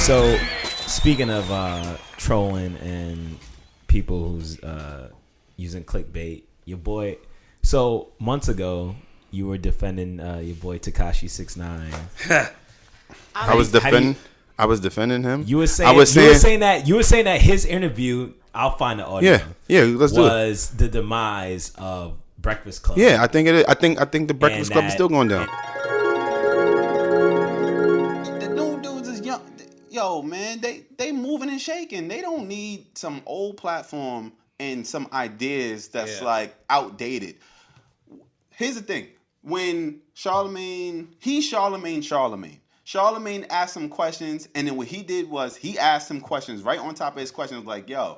So, speaking of trolling and people who's using clickbait, your boy. So months ago, you were defending your boy Tekashi 6ix9ine. I was defending him. You were saying that his interview. I'll find the audio. Yeah. Let's do it. Was the demise of Breakfast Club. Yeah, I think it is. I think the Breakfast Club is still going down. The new dudes is young. Yo, man, they moving and shaking. They don't need some old platform and some ideas that's like outdated. Here's the thing. When Charlemagne asked some questions, and then what he did was he asked some questions right on top of his questions, like, yo,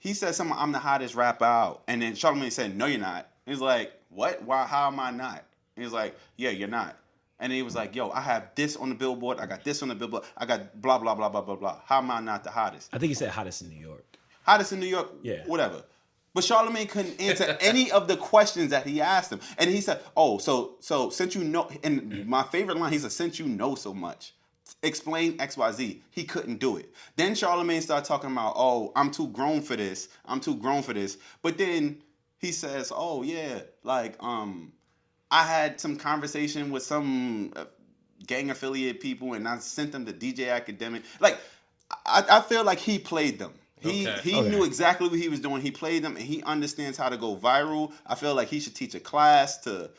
he said something, I'm the hottest rapper out. And then Charlemagne said, no, you're not. He's like, what? Why? How am I not? And he's like, yeah, you're not. And then he was like, yo, I have this on the billboard. I got this on the billboard. I got blah, blah, blah, blah, blah, blah. How am I not the hottest? I think he said hottest in New York. Hottest in New York? Yeah. Whatever. But Charlemagne couldn't answer any of the questions that he asked him. And he said, oh, so since you know, and my favorite line, he said, since you know so much, explain XYZ. He couldn't do it. Then Charlemagne started talking about, oh, I'm too grown for this. But then he says, oh, yeah, like, I had some conversation with some gang affiliate people and I sent them to DJ Academic. Like, I feel like he played them. He knew exactly what he was doing. He played them, and he understands how to go viral. I feel like he should teach a class to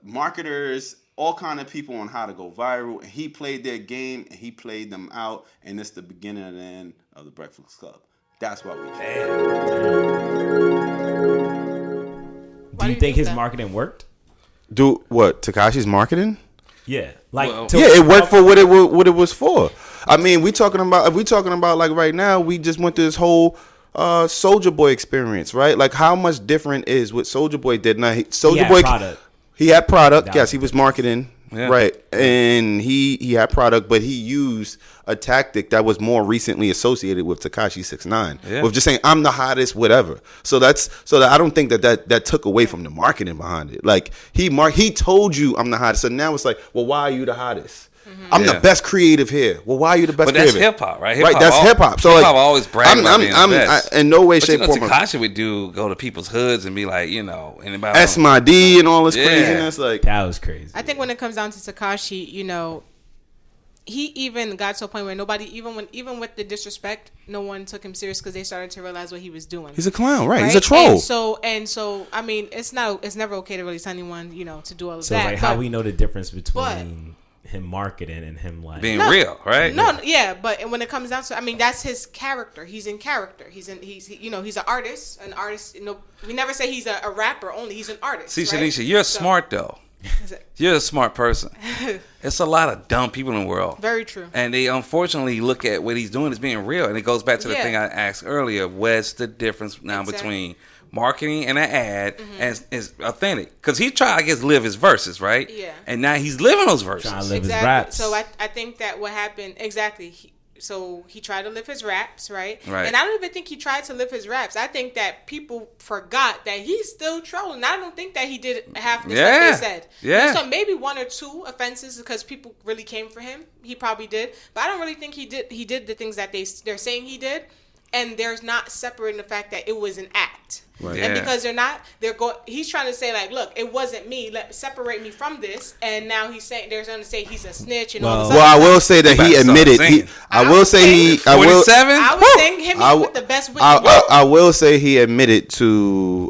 marketers, all kind of people on how to go viral. And he played their game, and he played them out. And it's the beginning and the end of the Breakfast Club. That's what we can. Do you think his marketing worked? Do what? Tekashi's marketing? Yeah, like it worked for what it was for. I mean, if we talking about like right now, we just went through this whole Soulja Boy experience, right? Like how much different is what Soulja Boy did? Now, he had product. Yes, he was marketing, right? And he had product, but he used a tactic that was more recently associated with Tekashi 6ix9ine, with just saying I'm the hottest, whatever. So that I don't think that took away from the marketing behind it. Like he told you I'm the hottest, so now it's like, well, why are you the hottest? Mm-hmm. I'm the best creative here. Well, why are you the best creative? But that's hip hop, right? Right, that's hip hop. So hip-hop always brag about being the best. In no way, shape, or form. Tekashi would go to people's hoods and be like, anybody. S my D and all this craziness. Like that was crazy. I think when it comes down to Tekashi, he even got to a point where nobody, even with the disrespect, no one took him serious because they started to realize what he was doing. He's a clown, right? He's a troll. And so, I mean, it's never okay to really tell anyone, to do all of that. So, like, how we know the difference between him marketing and him like being real, right? But when it comes down to, I mean, that's his character. He's in character. He's an artist. An artist. We never say he's a rapper only. He's an artist. See, Shanisha, you're smart though. You're a smart person. It's a lot of dumb people in the world. Very true. And they unfortunately look at what he's doing as being real. And it goes back to the thing I asked earlier. What's the difference now between marketing and an ad and is authentic? Because he tried, I guess, live his verses, right? Yeah. And now he's living those verses. Trying to live his raps. So I think that what happened, exactly. So he tried to live his raps, right? Right. And I don't even think he tried to live his raps. I think that people forgot that he's still trolling. I don't think that he did half the stuff they said. Yeah. So maybe one or two offenses because people really came for him. He probably did. But I don't really think he did. He did the things that they're saying he did. And there's not separating the fact that it was an act. Right. And because he's trying to say, like, look, it wasn't me. Separate me from this. And now he's saying, they're going to say he's a snitch and all this Well, I will say that he admitted. I will say he. 47? I was saying him with the best wit. I will say he admitted to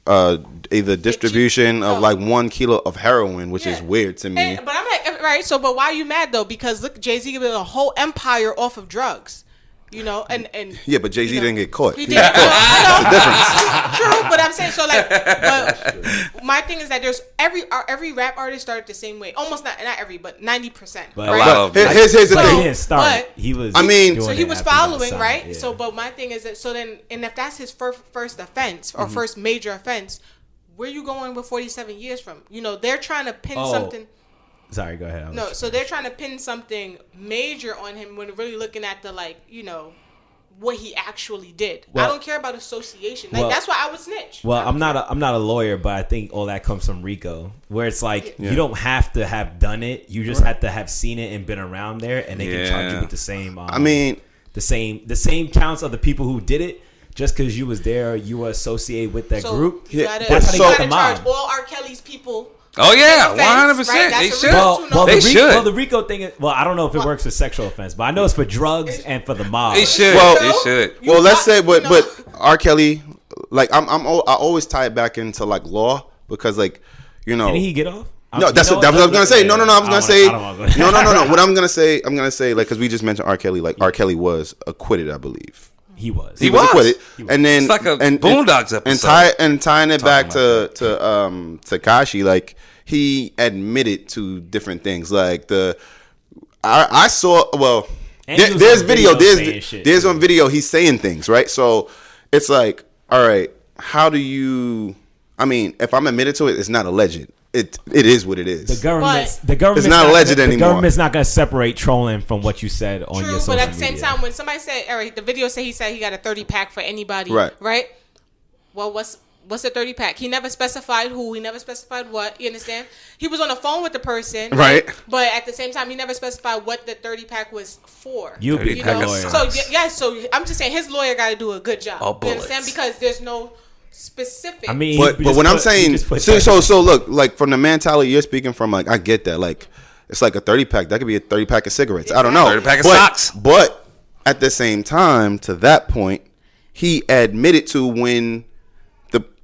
either distribution of like 1 kilo of heroin, which is weird to me. But I'm like, right. So, but why are you mad though? Because look, Jay-Z built a whole empire off of drugs. And yeah, but Jay-Z didn't get caught. He did. It's a difference. True, but I'm saying so. Like, but my thing is that there's every rap artist started the same way. Almost not every, but 90%. But here's the thing. He didn't start. He was. So he was following, side, right? Yeah. So, but my thing is that and if that's his first offense or first major offense, where you going with 47 years from? They're trying to pin something. Sorry, go ahead. No, so they're trying to pin something major on him when really looking at the what he actually did. Well, I don't care about association. Like that's why I would snitch. Well, I'm not a lawyer, but I think all that comes from RICO, where it's like you don't have to have done it. You just have to have seen it and been around there, and they can charge you with the same. The same counts of the people who did it. Just because you was there, you were associated with that group. That's how they charge all R. Kelly's people. Oh yeah, 100%. Right? They should. They should. Well, the RICO thing is. Well, I don't know if it works for sexual offense, but I know it's for drugs and for the mob. It should. Well, it should. Well, let's say, but R. Kelly, like I always tie it back into like law because like Can he get off? No, that's what I was gonna say. No, I was gonna say. No. What I'm gonna say, like, because we just mentioned R. Kelly. Like R. Kelly was acquitted, I believe. He was acquitted, and then it's like a Boondocks episode. And tying it back to Tekashi, like he admitted to different things. Like I saw. Well, there's video. There's on video. He's saying things, right? So it's like, all right, how do you? I mean, if I'm admitted to it, it's not alleged. It is what it is. The government is not alleged anymore. The government's not going to separate trolling from what you said on your social media. But at the same time, when somebody said, Eric, the video said he got a 30-pack for anybody, right? Well, what's a 30-pack? He never specified who. He never specified what. You understand? He was on the phone with the person, right? But at the same time, he never specified what the 30-pack was for. You know? So so I'm just saying his lawyer got to do a good job. You understand? Because there's no specific. I mean, but when I'm saying so look, like from the mentality you're speaking from, like I get that, like it's like a 30-pack. That could be a 30-pack of cigarettes. I don't know. 30-pack of socks. But at the same time, to that point, he admitted to when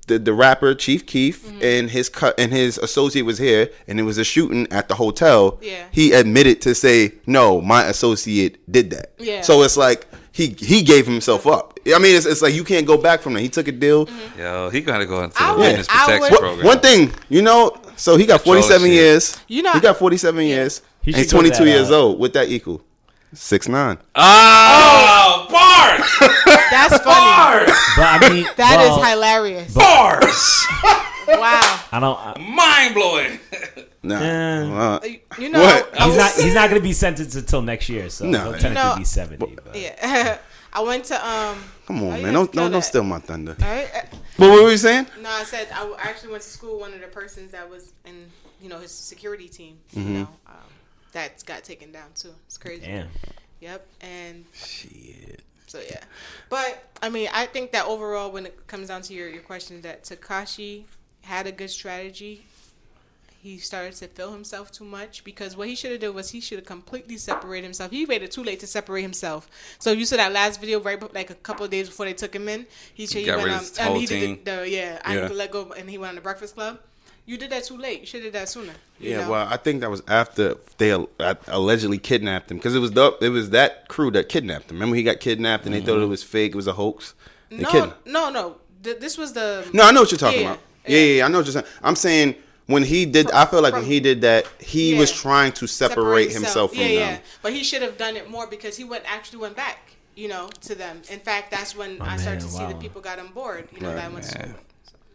the rapper Chief Keef and his associate was here, and it was a shooting at the hotel. Yeah. He admitted to say, no, my associate did that. Yeah. So it's like he gave himself up. I mean, it's like you can't go back from that. He took a deal. Yo, he gotta go into the witness protection program. One thing, so he got 47 years. He got 47 years. And he's 22 years old. What that equal? 6'9". Oh, bars! That's funny. But I mean, that is hilarious. Bars! Wow. I don't. Mind blowing. Nah. He's not going to be sentenced until next year, so he'll technically be 70. But. Yeah. I went to Come on, man! Don't steal my thunder. All right. What were you saying? No, I said I actually went to school. One of the persons that was in his security team, that got taken down too. It's crazy. Damn. Yep. And shit. So yeah, but I mean, I think that overall, when it comes down to your question, that Tekashi had a good strategy. He started to feel himself too much, because what he should have done was he should have completely separated himself. He waited too late to separate himself. So you saw that last video, right? Like a couple of days before they took him in, he went on. He did I need to let go, and he went on the Breakfast Club. You did that too late. You should have did that sooner. Yeah, well, I think that was after they allegedly kidnapped him, because it was that crew that kidnapped him. Remember, he got kidnapped and they thought it was fake. It was a hoax. No. This was the. No, I know what you're talking about. Yeah, I know what you're saying. I'm saying when he did, I feel like when he did that, he was trying to separate himself from them. Yeah, but he should have done it more, because he actually went back, to them. In fact, that's when I started to see that people got on board. That went forward.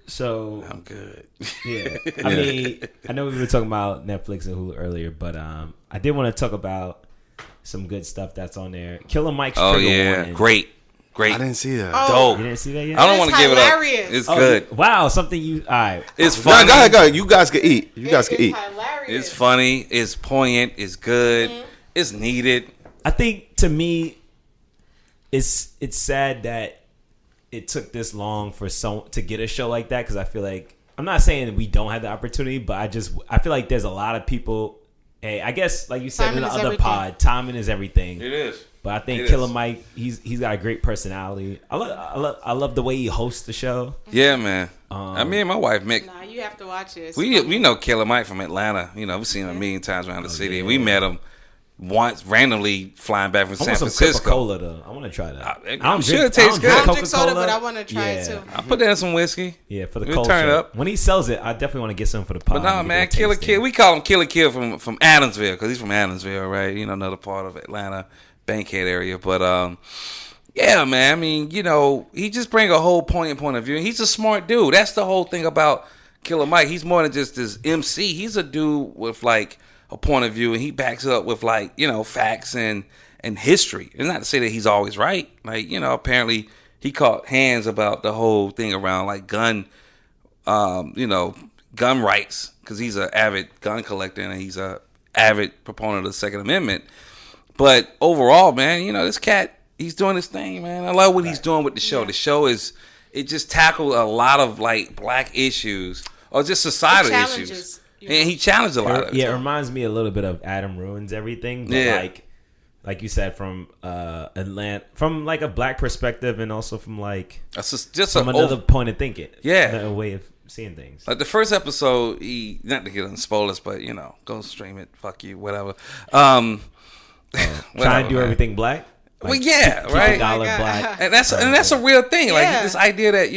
So I'm good. Yeah, I mean, I know we were talking about Netflix and Hulu earlier, but I did want to talk about some good stuff that's on there. Killer Mike's trigger warning. Great. I didn't see that. Oh, you didn't see that yet? I don't want to give it up. It's good. Wow, something you. All right, it's funny. Go ahead. You guys can eat. Hilarious. It's funny. It's poignant. It's good. It's needed. I think, to me, it's sad that it took this long for to get a show like that, because I feel like, I'm not saying that we don't have the opportunity, but I feel like there's a lot of people. Hey, I guess, like you said in the other pod, timing is everything. It is. But I think Killer Mike, he's got a great personality. I love the way he hosts the show. Yeah, man. Me and my wife Mick. Nah, you have to watch it. We know Killer Mike from Atlanta. We've seen him a million times around the city. Yeah. We met him once randomly flying back from San Francisco. Coca-Cola though. I want to try that. I'm sure it tastes good. I don't drink soda, but I want to try it too. I'll put that in some whiskey. Yeah, for the culture. Turn it up. When he sells it, I definitely want to get some for the pod. But no, man, Killer Kill. We call him Killer Kill from Adamsville, because he's from Adamsville, right? Another part of Atlanta, Bankhead area. But yeah, man. I mean, he just bring a whole point of view. He's a smart dude. That's the whole thing about Killer Mike. He's more than just this MC. He's a dude with like a point of view, and he backs it up with facts and and history. It's not to say that he's always right. Like, apparently he caught hands about the whole thing around like gun rights, because he's an avid gun collector and he's a avid proponent of the Second Amendment. But overall, man, this cat, he's doing his thing, man. I love what he's doing with the show. The show it just tackled a lot of like black issues or just societal issues. And he challenged a lot of it. Yeah, it reminds me a little bit of Adam Ruins Everything. But like you said, from Atlanta, from like a black perspective, and also from like from another point of thinking. Yeah, a way of seeing things. Like the first episode, not to get on spoilers, but go stream it. Fuck you, whatever. Trying to do everything black. Like, well, yeah, right. Dollar black, and that's a real thing. Like this idea that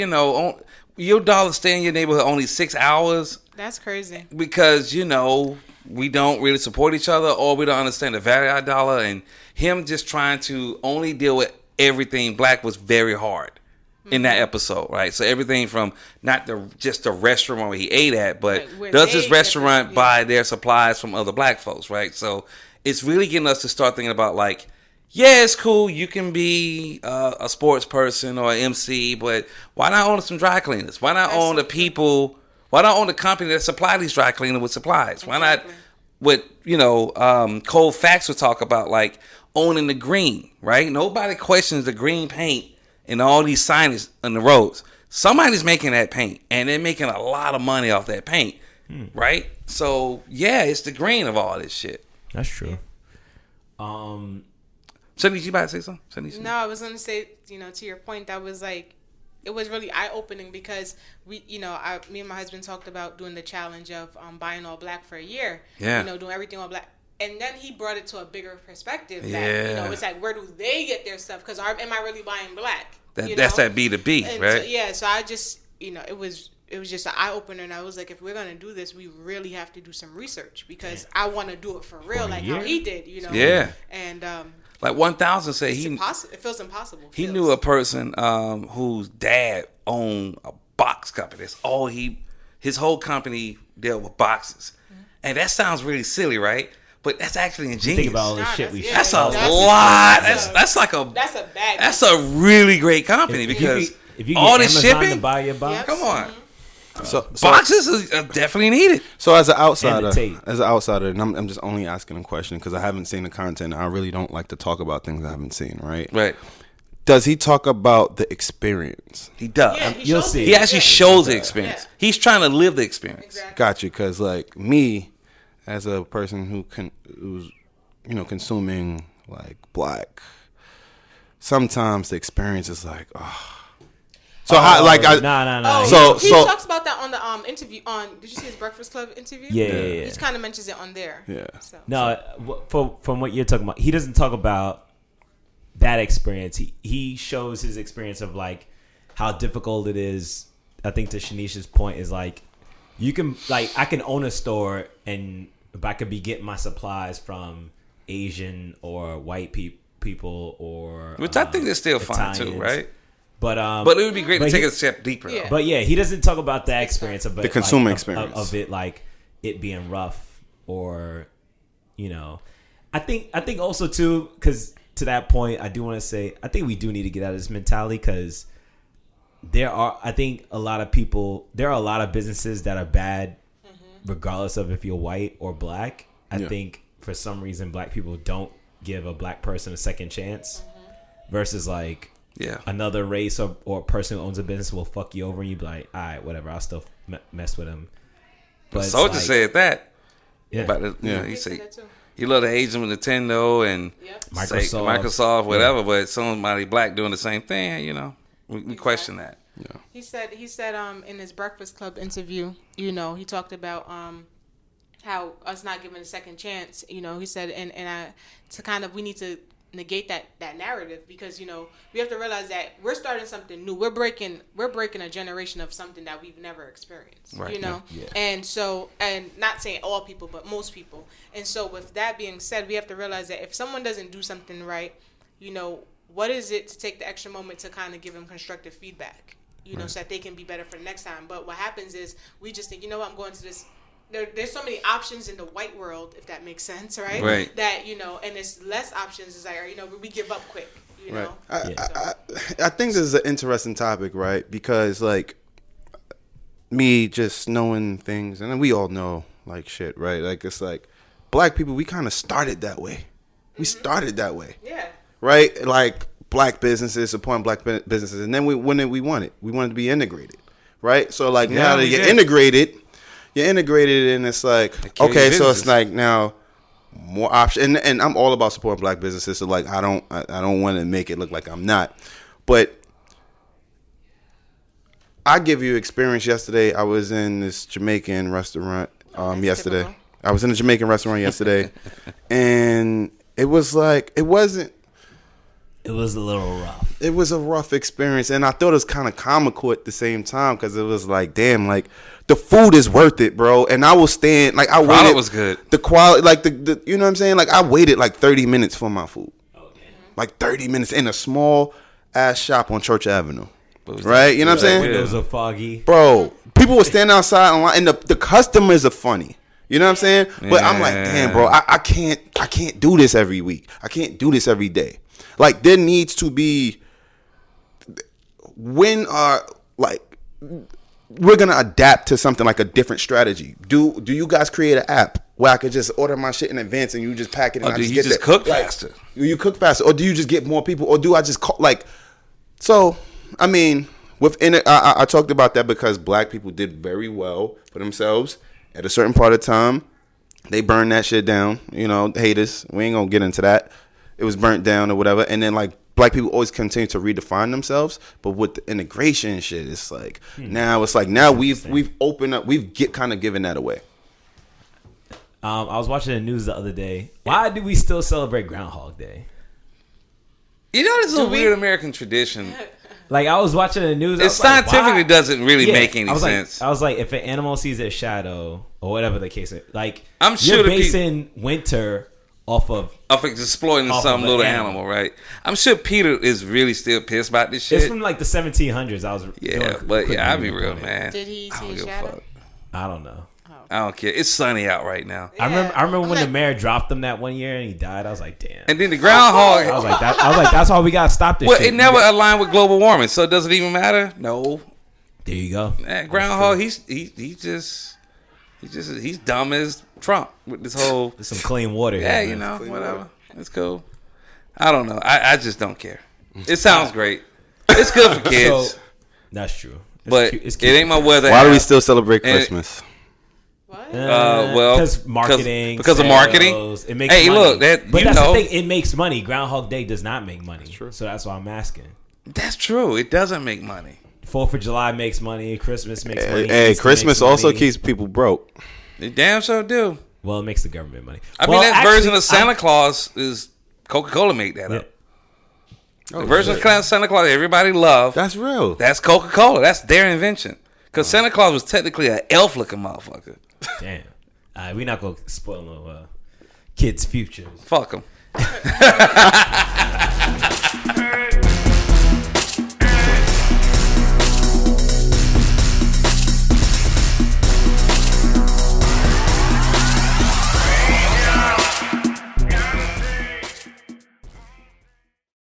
your dollar stay in your neighborhood only 6 hours. That's crazy. Because we don't really support each other, or we don't understand the value of our dollar, and him just trying to only deal with everything black was very hard in that episode, right? So everything from not just the restaurant where he ate at, but does this restaurant buy their supplies from other black folks, right? So it's really getting us to start thinking about like, yeah, it's cool. You can be a sports person or an MC, but why not own some dry cleaners? Why not own the people? Why not own the company that supply these dry cleaners with supplies? Why not what Cold Facts would talk about, like owning the green, right? Nobody questions the green paint and all these signage on the roads. Somebody's making that paint, and they're making a lot of money off that paint, right? So yeah, it's the green of all this shit. That's true. Shanice, you about to say something? No, I was going to say, to your point, that was like, it was really eye-opening because me and my husband talked about doing the challenge of buying all black for a year. Yeah. Doing everything all black. And then he brought it to a bigger perspective that, it's like, where do they get their stuff? Because am I really buying black? That's that B2B, and right? So I just, it was just an eye-opener, and I was like, if we're going to do this, we really have to do some research because I want to do it for real, like how he did, Yeah. And, like 1000 said it feels impossible. He knew a person whose dad owned a box company. That's all his whole company dealt with boxes. Mm-hmm. And that sounds really silly, right? But that's actually ingenious. Think about all the shit we. That's a lot. That's a really great company because if you all get this Amazon shipping. to buy your box, come on. So boxes are definitely needed. So as an outsider, and I'm just only asking a question because I haven't seen the content. I really don't like to talk about things I haven't seen. Right. Does he talk about the experience? He does. Yeah, you'll see. He actually shows the experience. Yeah. He's trying to live the experience. Exactly. Got you. Because like me, as a person who's consuming like black, sometimes the experience is like, oh. So no. Oh, he talks about that on the interview did you see his Breakfast Club interview? Yeah. He kind of mentions it on there. Yeah. So. No, from what you're talking about, he doesn't talk about that experience. He shows his experience of like how difficult it is. I think to Shanisha's point is like you can I can own a store and if I could be getting my supplies from Asian or white people or which I think is still Italians. Fine too, right? But it would be great to take it a step deeper. Yeah. But yeah, he doesn't talk about that experience of it, the consumer experience experience of it, like it being rough or, I think also too, because to that point, I do want to say I think we do need to get out of this mentality because there are a lot of businesses that are bad, regardless of if you're white or black. I think for some reason black people don't give a black person a second chance versus like. Yeah, another race or person who owns a business will fuck you over and you be like, all right, whatever, I'll still mess with him. But Soldier said that. Yeah. He said you love the Asian with Nintendo and Microsoft, whatever. But somebody black doing the same thing, we question that. Yeah. He said in his Breakfast Club interview, he talked about how us not giving a second chance. He said we need to negate that narrative because we have to realize that we're starting something new. We're breaking a generation of something that we've never experienced. Right. Yeah. And not saying all people, but most people. And so with that being said, we have to realize that if someone doesn't do something right, what is it to take the extra moment to kind of give them constructive feedback, so that they can be better for the next time. But what happens is we just think, I'm going to this there's so many options in the white world, if that makes sense, right? Right. That, and there's less options. It's like, we give up quick, know. I think this is an interesting topic, right? Because like me just knowing things, and we all know like shit, right? Like it's like black people, we kind of started that way. We started that way. Yeah. Right? Like black businesses supporting black businesses, and then we wanted to be integrated, right? So like now that you're integrated, and it's like okay, so it's like now more option, and I'm all about supporting black businesses. So like I don't want to make it look like I'm not, but I give you experience. Yesterday, I was in this Jamaican restaurant. Yesterday, typical. I was in a Jamaican restaurant yesterday, and it was like it wasn't. It was a little rough. It was a rough experience, and I thought it was kind of comical at the same time because it was like, damn, like the food is worth it, bro. And I was staying, like I waited. Quality was good. The quality, like the you know what I'm saying? Like I waited like 30 minutes for my food. Okay. Like 30 minutes in a small ass shop on Church Avenue, right? You know what I'm saying? Windows are foggy, bro. People were standing outside in line, and the customers are funny. You know what I'm saying? But I'm like, damn, bro, I can't do this every week. I can't do this every day. Like there needs to be we're gonna adapt to something like a different strategy. Do you guys create an app where I could just order my shit in advance and you just pack it and or I do just you get just that? cook Like, faster? You cook faster, or do you just get more people, or do I just call like? So I mean, within it, I talked about that because black people did very well for themselves at a certain part of time. They burned that shit down. Haters. We ain't gonna get into that. It was burnt down or whatever, and then like black people always continue to redefine themselves, but with the integration and shit, it's like now we've opened up, kind of given that away. I was watching the news the other day. Why do we still celebrate Groundhog Day? This is a weird American tradition. Like I was watching the news. It scientifically doesn't really make any sense. I was like, if an animal sees a shadow or whatever the case is, like I'm sure you're basing winter off of exploiting some little animal, right? I'm sure Peter is really still pissed about this shit. It's from like the 1700s. I'll be real, man. Did he see a shadow? I don't know. I don't care. It's sunny out right now. Yeah. I remember when the mayor dropped him that one year and he died. I was like, damn. And then the groundhog. I was like, that's why we gotta stop this. Well, shit. it never aligned with global warming, so it doesn't even matter. No. There you go. That groundhog, he's dumb as Trump with this whole. There's some clean water here. Yeah, whatever. It's cool. I don't know. I just don't care. It sounds great. It's good for kids. So, that's true. But it ain't my weather. Why do we still celebrate Christmas? What? Because marketing. Because of marketing. It makes money. Look, that's the thing. It makes money. Groundhog Day does not make money. That's true. So that's why I'm asking. That's true. It doesn't make money. 4th of July makes money. Christmas makes money. Hey, Easter Christmas makes also money. keeps people broke. They damn sure do. Well, it makes the government money. I mean, that version of Santa Claus is Coca-Cola make that up. The version of Santa Claus everybody loved. That's real. That's Coca-Cola. That's their invention. Because Santa Claus was technically an elf-looking motherfucker. Damn. We're not going to spoil no kids' futures. Fuck them.